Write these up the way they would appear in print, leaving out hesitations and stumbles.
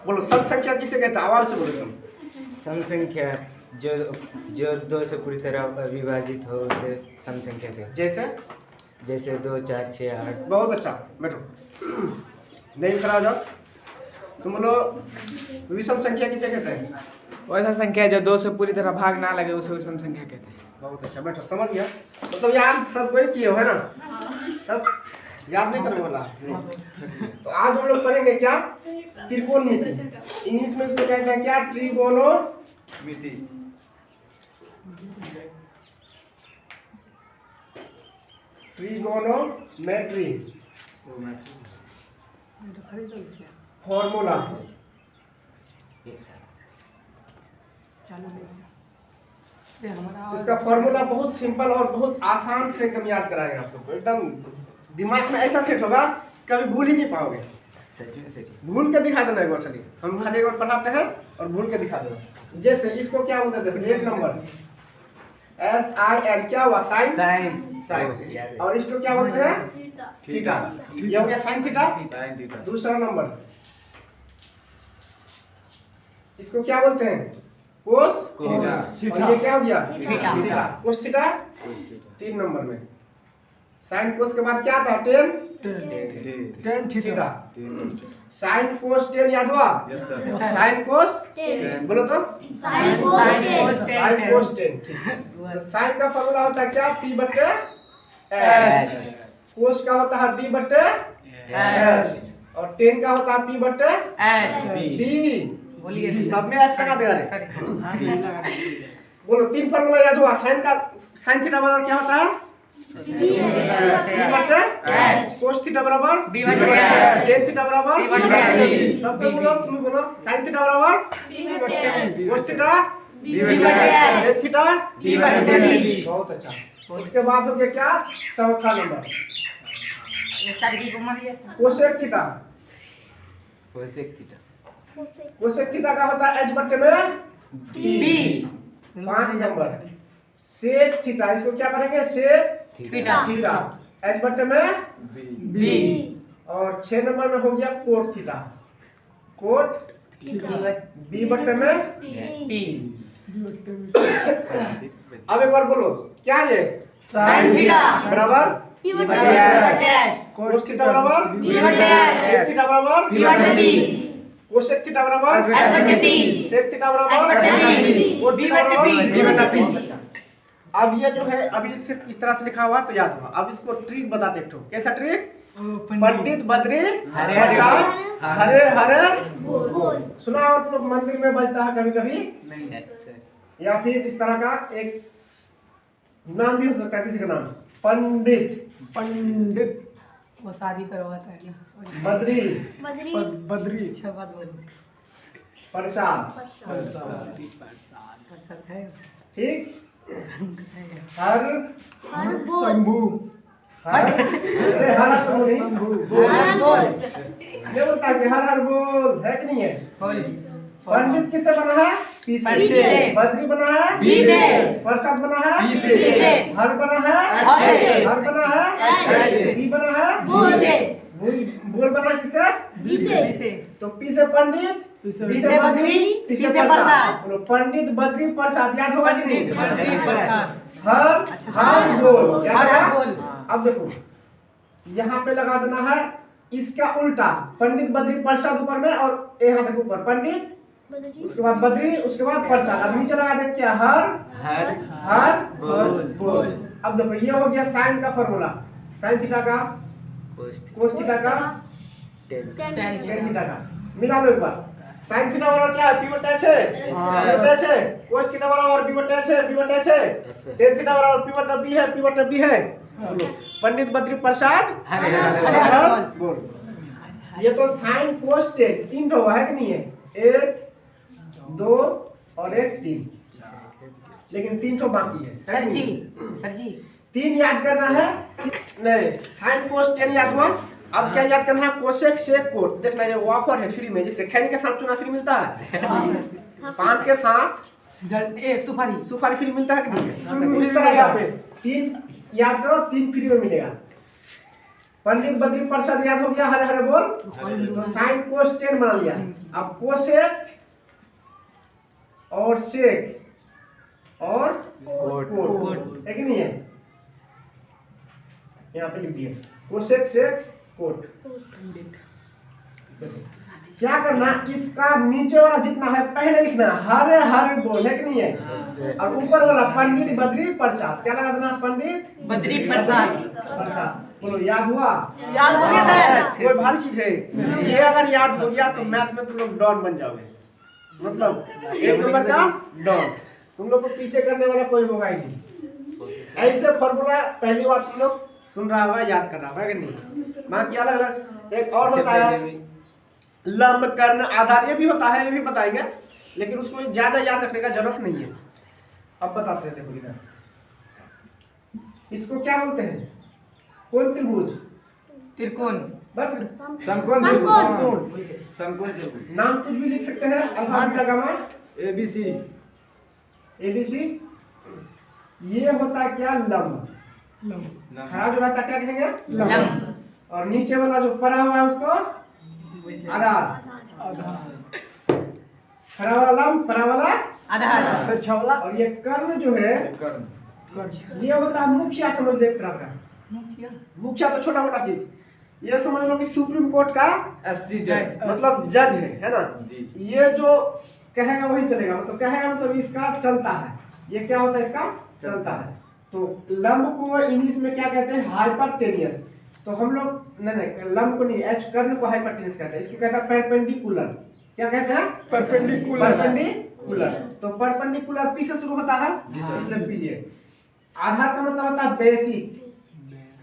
बोलो सम संख्या किसे कहते हैं, आवाज से बोलो तुम। सम संख्या जो जो 2 से पूरी तरह विभाजित हो उसे सम संख्या कहते हैं। जैसे 2, 4, 6, 8। बहुत अच्छा, बैठो। नहीं खड़ा हो जाओ। तुम बोलो विषम संख्या किसे कहते हैं? वैसा संख्या है जो 2 से पूरी तरह भाग ना लगे उसे विषम संख्या कहते हैं। बहुत अच्छा, बैठो। समझ गया मतलब यार सब कोई किए हो है ना, तब याद नहीं करने वाला। तो आज हम लोग करेंगे क्या, त्रिकोणमिति। इंग्लिश में इसको कहते हैं क्या, ट्रिगोनोमिति। Trigonometry formula. इसका फॉर्मूला बहुत सिंपल और बहुत आसान से एकदम याद कराएंगे आप लोग को, एकदम दिमाग में ऐसा सेट होगा कभी भूल ही नहीं पाओगे। भूल के दिखा देना एक बार, खाली हम खाली एक बार पढ़ाते हैं और भूल के दिखा देना। जैसे इसको क्या बोलते थे, एक नंबर SIN क्या हुआ, साइन। और इसको क्या बोलते हैं, थीटा। ये हो गया साइन थीटा। दूसरा नंबर इसको क्या बोलते हैं, कोस। और ये क्या हो गया, थीटा। कोस थीटा 3 नंबर में। साइन कोस के बाद क्या था, tan theta. Sine cos ten याद हुआ, साइन कोस बोलो तो, साइन कोस टेन। तो साइन का फॉर्मूला होता है क्या, P बटे H। कोस का होता है B बटे H। और टेन का होता है P बटे D। सब में H लगा देगा रे। बोलो 3 फॉर्मूला याद हुआ। साइन का, साइन थीटा बराबर क्या होता है, B बटे H। कोस थीटा बराबर B बटे H। टेन थीटा बराबर B बटे D। सब पे बोलो, तुम बोलो साइन थीटा बराबर B बटे H। कोस थीटा B बटे H। टेन थीटा B बटे D। बहुत अच्छा। उसके बाद हो गया क्या, चौथा number cosec theta. Cosec theta का होता है H बटे में B। 5 number sec theta. इसको क्या पढ़ेंगे, सेक थीटा। H बटे में B। और 6 नंबर में हो गया कोट थीटा। कोट B बटे में P। अब एक बार बोलो क्या, ये साइन थीटा बराबर P बटे H। कोस थीटा बराबर B बटे H। सेक थीटा बराबर B बटे D। कोसेक थीटा बराबर H बटे P। सेक थीटा बराबर H बटे D। कोट थीटा बराबर B बटे P। अब ये जो है अभी सिर्फ इस तरह से लिखा हुआ तो याद हुआ। अब इसको ट्रिक बताते हैं। कैसा ट्रिक, पंडित बद्री प्रसाद हरे हरे बोल। सुना हो तुम, मंदिर में बजता है कभी कभी। या फिर इस तरह का एक नाम भी हो सकता है किसी का नाम, पंडित वो शादी करवाता है ना, बद्री प्रसाद। है ठीक। हर शंभू, हर शंभू बोल। ये बोलता है कि हर बोल है कि नहीं है। पंडित किससे बना है, P से। बद्री बना है B से। प्रसाद बना है B से। हर बना है H से। हर बना है H से। B बना है B से। बोल बना किससे, B से। तो P से पंडित, B से बद्री, P से प्रसाद। बोलो पंडित बद्री प्रसाद, याद होगा कि नहीं। हर बोल याद है। अब देखो यहाँ पे लगा देना है इसका उल्टा, पंडित बद्री प्रसाद ऊपर में और यहाँ देखो ऊपर पंडित, उसके बाद बद्री, उसके बाद प्रसाद। अब नीचे लगा दें क्या, हर बोल। अब देखो ये हो गया साइन का फॉर्मूला। साइन थीटा का, कोस थीटा का, टेन थीटा का। मिला लो एक बार। साइन थीटा बराबर क्या है, P बटे H है। कोस थीटा बराबर B बटे H है। टेन थीटा बराबर P बटे B है, P बटे B है। पंडित बद्री प्रसाद हर बोल। ये तो साइन कोस टेन 3 हुआ है कि नहीं है, 1 2 और 1 3, लेकिन 3 तो बाकी है। सर जी 3 याद करना है, नहीं साइन कोस टेन याद हुआ। अब क्या याद करना है, कोसेक सेक कोट। देखना ये ऑफर है फ्री में, जैसे खैनी के साथ चूना फ्री मिलता है, पान के साथ एक सुपारी फ्री मिलता है कि नहीं, उस तरह यहाँ पे 3 याद करो, 3 फ्री में मिलेगा। पंडित बद्री प्रसाद याद हो गया, हरे हरे बोल। तो साइन कोस टेन बना लिया। अब कोसेक और सेक और कोट है कि नहीं है? यहाँ पे लिख दिए कोसेक सेक कोट। क्या करना, इसका नीचे वाला जितना है पहले लिखना हरे हरे बोल, है कि नहीं है? और ऊपर वाला पंडित बद्री प्रसाद क्या लगा देना, पंडित बद्री प्रसाद। बोलो याद हुआ? याद हो गया सर। कोई भारी चीज है ये, अगर याद हो गया तो मैथ में तुम लोग डॉन बन जाओगे, मतलब एक नंबर का डॉन। तुम लोग को पीछे करने वाला कोई होगा ही नहीं। ऐसे फॉर्मूला पहली बार तुम लोग सुन रहा होगा, याद कर रहा होगा कि नहीं? बाकी अलग अलग एक और होता है लंब कर्ण आधार, ये भी होता है, ये भी बताएंगे, लेकिन उसको ज्यादा याद रखने का जरूरत नहीं है। अब बताते हैं, देखो इधर इसको क्या बोलते हैं? कौन त्रिभुज? त्रिकोण। समकोण नाम कुछ भी लिख सकते हैं, अल्फाबेट लगाना ABC। ABC। ये होता है क्या, लंब। खड़ा जो रहता है क्या कहेंगे, लंब। और नीचे वाला जो पड़ा हुआ है उसको आधार। खड़ा वाला लंब, पड़ा वाला आधार। और ये कर्ण जो है ये होता है मुखिया, समझ लो एक तरह का। मुखिया तो छोटा मोटा चीज, ये समझ लो कि सुप्रीम कोर्ट का मतलब जज है ना? ये जो कहेगा वही चलेगा, मतलब कहेगा मतलब इसका चलता है। ये क्या होता है, इसका चलता है। तो लंब को इंग्लिश में क्या कहते हैं, हाइपरटेनियस। तो हम लोग नहीं लंब को नहीं, एच कर्ण को हाइपरटेनियस कहते हैं। इसको कहता है परपेंडिकुलर। क्या कहते हैं, परपेंडिकुलर। तो परपेंडिकुलर पी से शुरू होता है, इसलिए पी लिए। आधार का मतलब होता है बेसिक,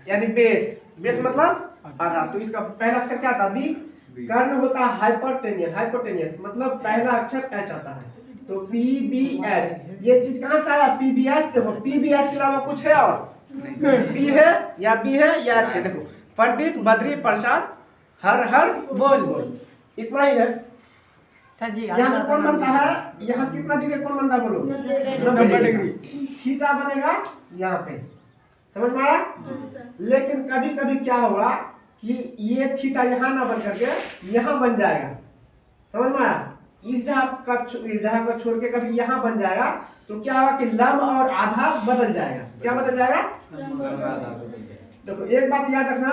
यानी बेस। बेस मतलब आधार। तो इसका पहला अक्षर क्या था, बी। कर्ण होता है हाइपोटेनियस, मतलब पहला अक्षर एच आता है। तो पी बी एच, ये चीज कहां से आया, पी बी एच। देखो पी बी एच के अलावा कुछ है और पी है या बी है या एच है। देखो पंडित बद्री प्रसाद हर हर बोल, इतना ही है। सर जी यहाँ कौन बनता है, यहाँ कितना डिग्री कौन बनता है, बोलो 90 डिग्री। थीटा बनेगा यहाँ पे, समझ में आया? लेकिन कभी कभी क्या होगा कि ये थीटा यहाँ ना बन करके यहाँ बन जाएगा, समझ में आया? इस जगह का छोड़ के कभी यहाँ बन जाएगा, तो क्या होगा कि लंब और आधार बदल जाएगा। क्या बदल जाएगा? देखो एक बात याद रखना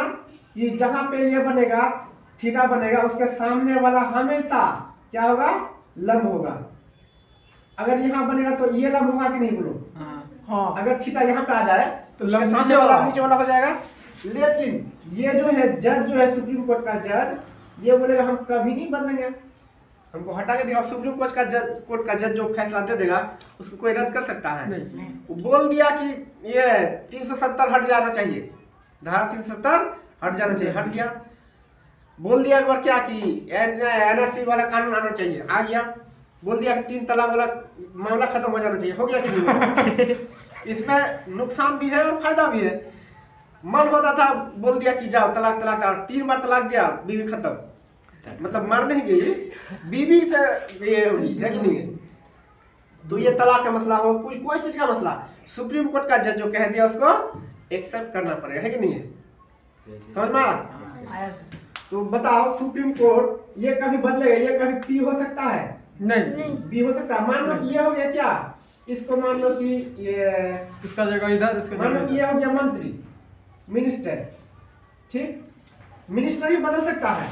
कि जहाँ पे ये बनेगा थीटा बनेगा, उसके सामने वाला हमेशा क्या होगा, लंब होगा। अगर यहाँ बनेगा तो ये लंब होगा कि नहीं, बोलो? अगर थीटा यहाँ पे आ जाए तो उसके सामने वाला नीचे वाला हो जाएगा। लेकिन ये जो है जज जो है सुप्रीम कोर्ट का जज, ये बोलेगा हम कभी नहीं बदलेंगे, हमको हटा के देगा। सुप्रीम कोर्ट का जज जो फैसला दे देगा उसको कोई रद्द कर सकता है? वो बोल दिया कि ये 370 हट जाना चाहिए, धारा 370 हट जाना चाहिए, हट गया। बोल दिया एक बार क्या कि एनआरसी वाला कानून आना चाहिए, आ गया। बोल दिया कि 3 तलाक वाला मामला खत्म हो जाना चाहिए, हो गया कि नहीं? इसमें नुकसान भी है और फायदा भी है। मन होता था बोल दिया कि जाओ तलाक 3 बार तलाक दिया, बीवी खत्म, मतलब मर नहीं गई, बीवी से ये होगी, है कि नहीं? तो ये तलाक का मसला हो, कुछ कोई चीज का मसला, सुप्रीम कोर्ट का जज जो कह दिया उसको एक्सेप्ट करना पड़ेगा, है कि नहीं है? समझ में आया? तो बताओ सुप्रीम कोर्ट ये कभी बदलेगा, ये कभी पी हो सकता है? नहीं, बी हो सकता है। मान लो कि ये हो गया क्या, इसको मान लो कि ये उसका जगह इधर, उसका मान लो कि ये हो गया मंत्री, मिनिस्टर, ठीक? मिनिस्टर ही बदल सकता है,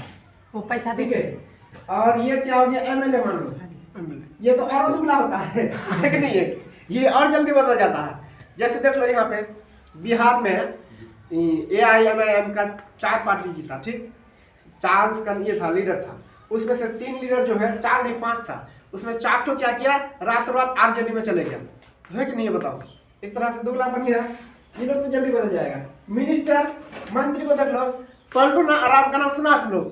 वो पैसा ठीक है। और ये क्या हो गया, एमएलए मान लो, ये तो और दुगना होता है कि नहीं है? ये और जल्दी बदल जाता है। जैसे देख लो यहाँ पे बिहार में AIMIM का 4 पार्टी जीता, ठीक? 4 उसका ये था, लीडर था। उसमें से 3 लीडर जो है, 4 नहीं 5 था, उसमें 4 तो क्या किया, रातों रात आरजेडी में चले गया, है कि नहीं? बताओ, एक तरह से दुगलापन है। ये लोग तो जल्दी बदल जाएगा। मिनिस्टर मंत्री को देख लो, पलटू राम का नाम सुना तुम लोग?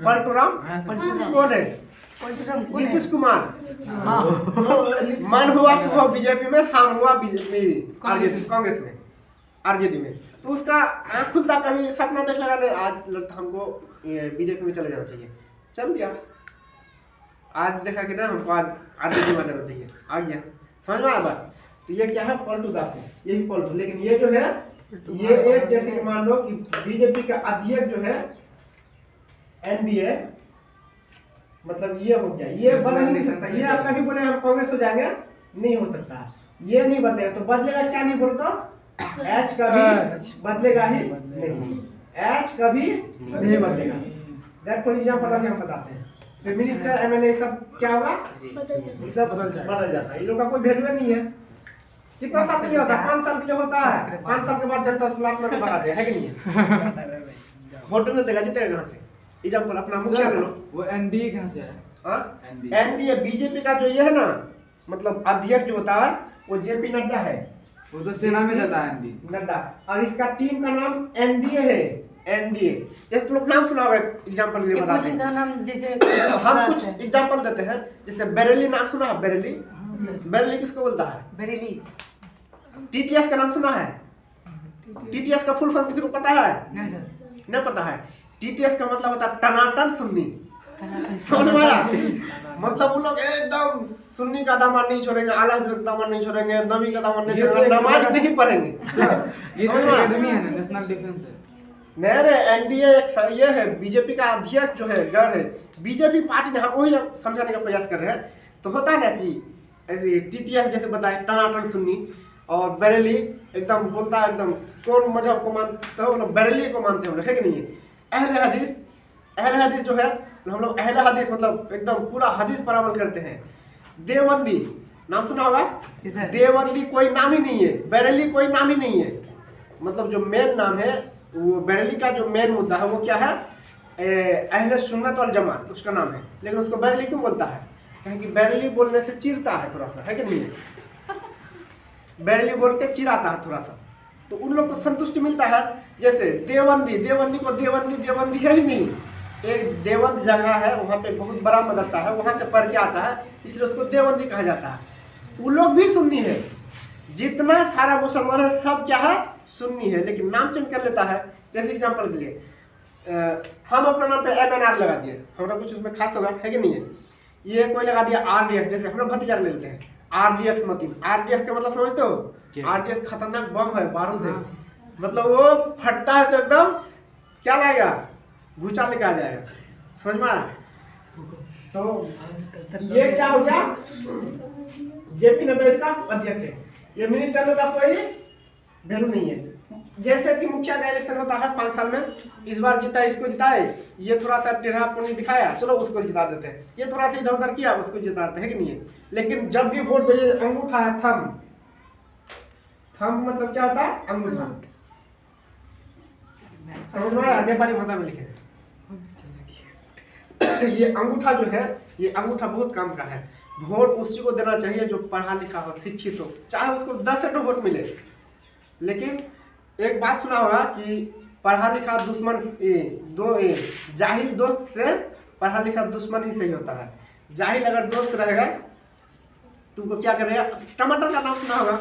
पलटू राम कौन है? नीतीश कुमार। मन हुआ सुबह बीजेपी में, शाम हुआ कांग्रेस में, आरजेडी में। तो उसका आँख खुलता, कभी सपना देख लगा नहीं, आज लगता हमको बीजेपी में चले जाना चाहिए, चल दिया। आज देखा कि ना हमको आज आरजेडी में जाना चाहिए, आ गया। समझ में आया बात? तो ये क्या है, पलटू दास है, ये भी पलटू। लेकिन ये जो है ये एक जैसे कि मान लो कि बीजेपी का अध्यक्ष जो है एनडीए, मतलब ये हो गया, ये बदल नहीं सकता। ये आप कभी बोले हम कांग्रेस हो जाएंगे, नहीं हो सकता, ये नहीं बदलेगा। तो बदलेगा क्या नहीं बोलता, एच कभी बदलेगा ही नहीं, एच कभी नहीं बदलेगा। दैट फॉर एग्जांपल अभी हम बताते हैं, तो मिनिस्टर एमएलए सब क्या होगा, ये सब बदल जाता है। इन लोग का कोई वैल्यू नहीं है। कितना साल के लिए होता है, 5 साल के लिए होता है। 5 साल के बाद जनता उसको लात मार के भगा दे, है कि नहीं है? वोट नहीं देगा, जीतेगा कहाँ से? एग्जांपल अपना मुखिया ले लो। वो एनडीए कहाँ से है? हाँ, एनडीए बीजेपी का जो ये है ना, मतलब अध्यक्ष जो होता है वो जेपी नड्डा है। वो तो सेना में जाता है एनडीए। नड्डा, और इसका टीम का नाम एनडीए है। एनडीए जैसे तुम लोग नाम सुना होगा, एग्जांपल के लिए बताते हैं। का नाम जैसे हम कुछ एग्जांपल देते हैं, जैसे बरेली नाम सुना है, बरेली, बरेली किसको बोलता है? बरेली। टीटीएस का नाम सुना है? टीटीएस का फुल फॉर्म किसी को पता है? नहीं पता है। टीटीएस का मतलब होता है टनाटन सुन्नी, समझ में आया? मतलब उन लोग एकदम सुन्नी का दामन नहीं छोड़ेंगे, आला हजरत का दामन नहीं छोड़ेंगे, नबी का दामन नहीं छोड़ेंगे, नमाज नहीं पढ़ेंगे। ये तो एकेडमी है ना, नेशनल डिफेंस है। नहीं, एनडीए एक ये है, बीजेपी का अध्यक्ष जो है गढ़ है, बीजेपी पार्टी ने, हम वही समझाने का प्रयास कर रहे हैं। तो होता है ना कि ऐसे टीटीएस जैसे बताए टनाटन सुन्नी, और बरेली एकदम बोलता है एकदम कौन मजहब को मानते हो, मतलब बरेली को मानते हो, है कि नहीं? अहले हदीस, अहले हदीस जो है हम लोग अहले हदीस मतलब एकदम पूरा हदीस पर अमल करते हैं। देवबंदी नाम सुना होगा? देवबंदी कोई नाम ही नहीं है, बरेली कोई नाम ही नहीं है। मतलब जो मेन नाम है वो बरेली का जो मेन मुद्दा है वो क्या है, अहले सुन्नत वल जमात उसका नाम है। लेकिन उसको बरेली क्यों बोलता है? कहें कि बरेली बोलने से चिढ़ता है थोड़ा सा, है कि नहीं है? बरेली बोल के चिढ़ाता है थोड़ा सा, तो उन लोग को संतुष्टि मिलता है। जैसे देवबंदी, देवबंदी को देवबंदी है ही नहीं। एक देवबंद जगह है, वहाँ पे बहुत बड़ा मदरसा है, वहाँ से पढ़ के आता है, इसलिए उसको देवबंदी कहा जाता है। वो लोग भी सुन्नी है, जितना सारा मुसलमान है सब क्या है, सुन्नी है, लेकिन नाम चेंज कर लेता है। जैसे एग्जाम्पल के लिए हम अपना नाम पे MNR लगा दिए, हमारा कुछ उसमें खास होगा, है कि नहीं है? ये कोई लगा दिया RDX, जैसे हमारा भतीजा ले लेते हैं RDX मतीन। RDX का मतलब समझते हो? RDX खतरनाक बम है, बारूद है, मतलब वो फटता है तो एकदम क्या लाएगा, भूचाल लेके आ जाएगा, समझ में आया? तो ये क्या हो गया, जेपी नड्डा इसका अध्यक्ष है। ये मिनिस्टर लोग का कोई वैल्यू नहीं है। जैसे कि मुखिया का इलेक्शन होता है 5 साल में, इस बार जीता इसको जिताए, ये थोड़ा सा टेढ़ा पुनी दिखाया, चलो उसको जिता देते हैं, ये थोड़ा सा इधर उधर किया उसको जिता देते हैं, कि नहीं है? लेकिन जब भी वोट दो, ये अंगूठा है, थंब, थंब मतलब क्या होता है, अंगूठा, समझ में आया? नेपाली भाषा में लिखे ये अंगूठा जो है, ये अंगूठा बहुत काम का है। वोट उसी को देना चाहिए जो पढ़ा लिखा हो, शिक्षित हो, चाहे उसको 10 वोट मिले। लेकिन एक बात सुना होगा कि पढ़ा लिखा दुश्मन, जाहिल दोस्त से पढ़ा लिखा दुश्मन ही सही होता है। जाहिल अगर दोस्त रहेगा तुमको क्या करेगा? टमाटर का नाम सुना होगा?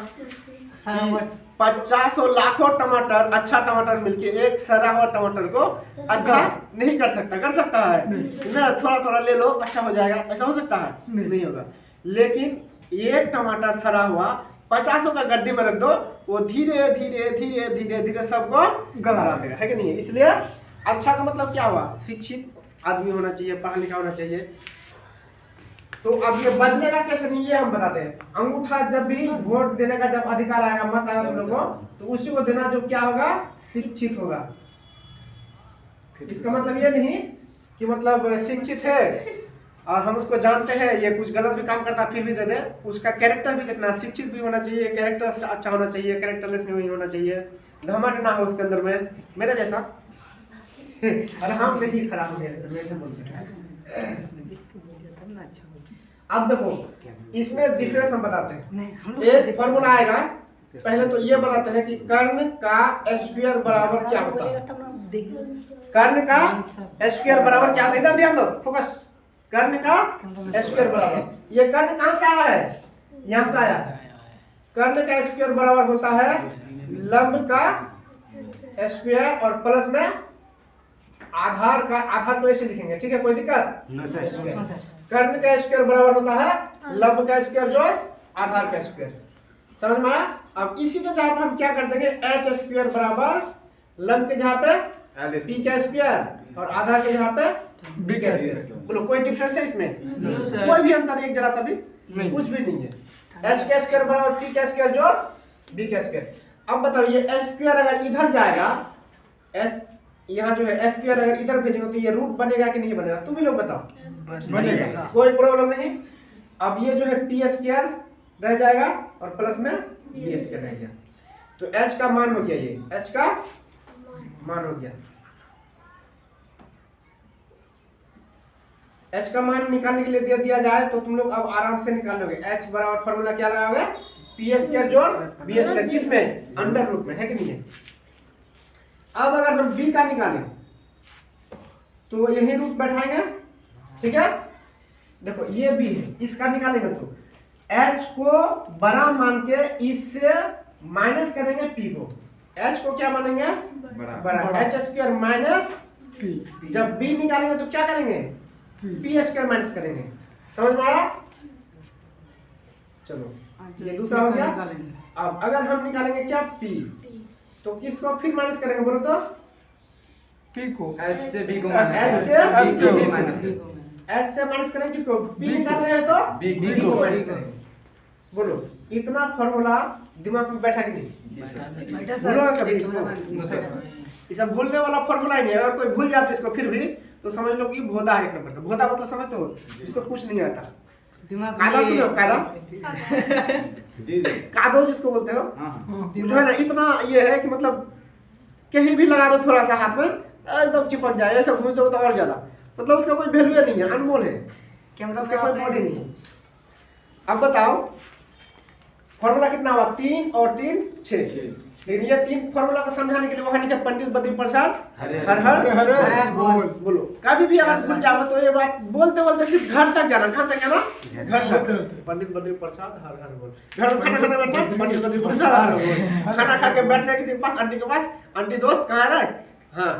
50 लाखों टमाटर, अच्छा टमाटर मिलके एक सड़ा हुआ टमाटर को अच्छा नहीं कर सकता, कर सकता है ना? थोड़ा थोड़ा ले लो अच्छा हो जाएगा, ऐसा हो सकता है? नहीं होगा। लेकिन एक टमाटर सड़ा हुआ 50 का गड्ढे में रख दो, वो धीरे धीरे धीरे धीरे धीरे सबको गला देगा, है कि नहीं है? इसलिए अच्छा का मतलब क्या हुआ, शिक्षित आदमी होना चाहिए, पढ़ा लिखा होना चाहिए। तो अब ये बदलेगा कैसे नहीं, ये हम बताते हैं। अंगूठा जब भी वोट देने का जब अधिकार आएगा, मत आएगा तुम लोग को, तो उसी को देना जो क्या होगा, शिक्षित होगा। इसका मतलब ये नहीं कि मतलब शिक्षित है और हम उसको जानते हैं ये कुछ गलत भी काम करता फिर भी दे दे, उसका कैरेक्टर भी देखना, शिक्षित भी होना चाहिए, कैरेक्टर अच्छा होना चाहिए, कैरेक्टरलेस नहीं होना चाहिए, घमंड ना हो उसके अंदर में, मेरे जैसा। अरे हम नहीं खराब मेरे बोलते हैं। अब देखो इसमें डिफरेंस हम बताते हैं। एक फॉर्मूला आएगा, पहले तो ये बताते हैं कि कर्ण का स्क्वायर बराबर क्या होता है। कर्ण का स्क्वायर बराबर क्या होता है, इधर ध्यान दो, फोकस। कर्ण का स्क्वायर बराबर, ये कर्ण कहां से आया है, यहां से आया। कर्ण का स्क्वायर बराबर होता है लंब का स्क्वायर और प्लस में आधार का, आधार को ऐसे लिखेंगे, ठीक है, कोई दिक्कत? कर्ण का स्क्वायर बराबर होता है लंब का स्क्वायर जो आधार का स्क्वायर, समझ में आया? अब इसी के जहाँ पे हम क्या कर देंगे, एच स्क्वायर बराबर लंब के जहाँ पे पी का स्क्वायर और आधा के जहाँ पे बी का स्क्वायर। बोलो कोई डिफरेंस है इसमें? कोई भी अंतर नहीं, एक जरा सा भी कुछ भी नहीं है। एच का स्क्वायर बराबर पी का स्क्वायर जोड़ बी का स्क्वायर। अब बताओ ये एच स्क्वायर अगर इधर जाएगा, एच यहाँ जो है एच स्क्वायर अगर इधर भेजेंगे तो ये रूट बनेगा कि नहीं बनेगा? तुम ही लोग बताओ। बनेगा। कोई प्रॉब्लम नहीं। अब ये जो है पी स्क्वायर रह जाएगा और प्लस में बी स्क्वायर रह गया, तो एच का मान हो गया, ये एच का मान हो गया। एच का मान निकालने के लिए दे दिया जाए तो तुम लोग अब आराम से निकाल लोगे। एच बराबर फॉर्मूला क्या लगाओगे, पी स्क्वायर जोड़ बी स्क्वायर, किसमें? अंडर रूट में, है कि नहीं है? अब अगर हम बी का निकालें तो यही रूट बैठाएंगे, ठीक है। देखो ये बी है, इसका निकालेंगे तो एच को बड़ा मान के इससे माइनस करेंगे पी को। एच को क्या मानेंगे? बड़ा। H square minus P. जब बी निकालेंगे तो क्या करेंगे? पी स्क्वायर माइनस करेंगे। समझ में आया? चलो ये दूसरा हो गया। अब अगर हम निकालेंगे क्या, पी, तो किसको फिर माइनस करेंगे बोलो तो? पी को एच से बी को एच से माइनस करेंगे किसको? बी निकाल रहे हैं तो बी को माइनस करेंगे। बोलो इतना फॉर्मूला दिमाग में बैठा कि नहीं? बोलो कभी इसको, ये सब भूलने वाला फॉर्मूला ही नहीं है। अगर कोई भूल जाए तो इसको फिर भी तो समझ लो कि भोदा है एक नंबर का। भोदा मतलब समझते हो, इसको कुछ नहीं आता। कादा सुनो, कादा कादो जिसको बोलते हो, जो है ना इतना ये है कि मतलब कहीं भी लगा दो थोड़ा सा हाथ में एकदम चिपक जाए, ऐसा घूस दो तो और ज्यादा, मतलब उसका कोई वैल्यू नहीं है, अनमोल है, कैमरा उसका कोई बॉडी नहीं है। अब बताओ फॉर्मूला कितना हुआ? 3 और 3 6। लेकिन ये 3 फॉर्मूला को समझाने के लिए वहां लिखा पंडित बद्री प्रसाद हर हर बोल। बोलो कभी भी अगर भूल जाओ तो ये बात बोलते बोलते सिर्फ घर तक जाना। कहाँ तक जाना? घर तक। पंडित बद्री प्रसाद हर हर बोल। घर में खाना खाने बैठना, पंडित बद्री प्रसाद हर हर बोल। खाना खा के बैठना किसी के पास, आंटी के पास, आंटी दोस्त कहाँ रहे? हाँ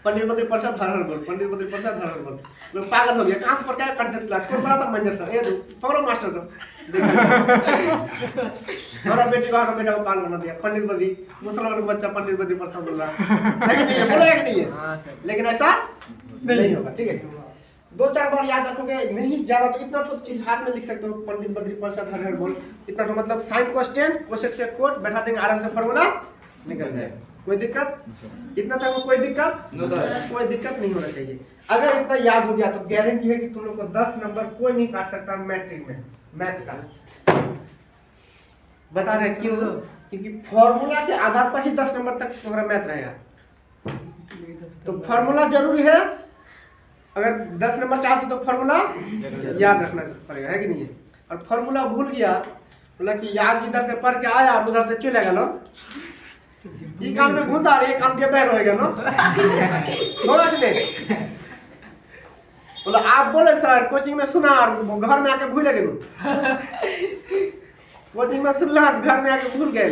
पंडित बद्री प्रसाद हर हर बोल, पंडित बद्री प्रसाद हर हर बोल। लोग पागल हो गया, कहाँ से पढ़ के कंसेप्ट क्लास कौन पढ़ाता? मंजर सर। ये पकड़ो मास्टर को, हमारा बेटी को बेटा को पागल बना दिया। पंडित बद्री मुसलमान का बच्चा पंडित बद्री प्रसाद बोल रहा है, लेकिन नहीं है, बोलेगा कि नहीं है? लेकिन ऐसा नहीं होगा, ठीक है। 2-4 बार याद रखोगे, नहीं ज्यादा तो इतना छोटा चीज हाथ में लिख सकते हो, पंडित बद्री प्रसाद हर हर बोल। इतना तो मतलब साइन क्वेश्चन कोसेक से कोट बैठा देंगे, आराम से फॉर्मूला निकल जाए। कोई दिक्कत? इतना तक कोई दिक्कत? कोई दिक्कत नहीं होना चाहिए। अगर इतना याद हो गया तो गारंटी है कि तुम लोग को 10 नंबर कोई नहीं काट सकता मैट्रिक में, मैथ का। बता रहे क्यों? क्योंकि फॉर्मूला के आधार पर ही 10 नंबर तक तुम्हारा मैथ रहेगा। तो फॉर्मूला जरूरी है। अगर 10 नंबर चाहते तो फॉर्मूला याद रखना पड़ेगा, है कि नहीं है? और फॉर्मूला भूल गया, बोला कि आज इधर से पढ़ के आया और उधर से चले गया, ये कान में घुसा और ये कान दिया पैर होएगा ना, होगा कि नहीं? बोला आप बोले सर कोचिंग में सुना और घर में आके भूल गए। कोचिंग में सुन रहा घर में आके भूल गए,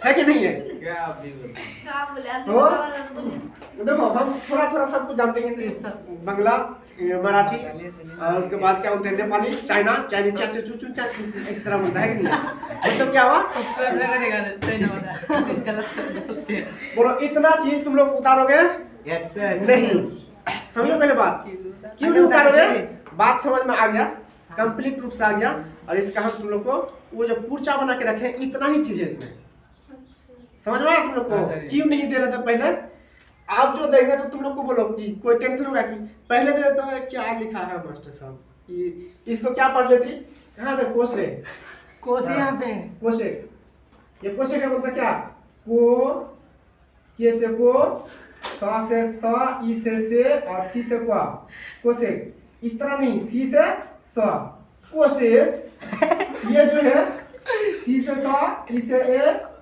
है कि नहीं है? तो देखो हम थोड़ा थोड़ा सब कुछ जानते हैं, बांग्ला, मराठी, और उसके बाद क्या बोलते हैं नेपाली, चाइना, चाइनीज चाचू चूचू चाचू इस तरह बोलता है कि नहीं? मतलब क्या हुआ? बोलो इतना चीज तुम लोग उतारोगे? Yes sir. नहीं, समझो पहले बात। क्यों नहीं उतारोगे? बात समझ में आ गया, कंप्लीट रूप से आ गया। और इसका हम तुम लोग को वो जो पूर्चा बना के रखे इतना ही चीज है इसमें, समझ में आया तुम लोग को? क्यों नहीं दे रहे थे पहले? आप जो देंगे तो तुम लोग को बोलो कि कोई टेंशन होगा कि पहले दे देते हैं क्या लिखा है मास्टर साहब, इसको क्या पढ़ लेती? कहाँ थे? कोसे, कोसे यहाँ पे कोसे, ये कोसे क्या बोलता? क्या को, के से को, सा से सा, ई से और सी से qua, कोसे। इस तरह नहीं, सी से सा, कोसेस। ये जो है सी से सा, ई से ए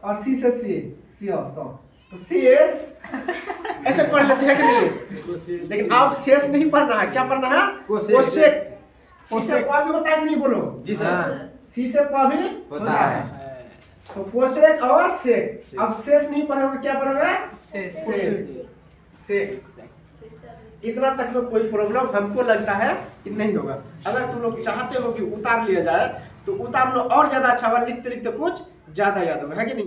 और सी से सी और सा, तो शेष ऐसे पढ़ लेते हैं कि नहीं? लेकिन आप शेष नहीं पढ़ना है, क्या पढ़ना है? कोसेक। सी से qua भी होता है कि नहीं? बोलो जी सर। सी से qua भी होता है। तो कोसेक और सेक। अब शेष नहीं पढ़ोगे, क्या पढ़ोगे? शेष। इतना तक में कोई प्रॉब्लम हमको लगता है कि नहीं होगा। अगर तुम लोग चाहते हो कि उतार लिया जाए तो उतार लो और ज्यादा अच्छा होगा, लिखते लिखते कुछ ज्यादा याद होगा, है कि नहीं।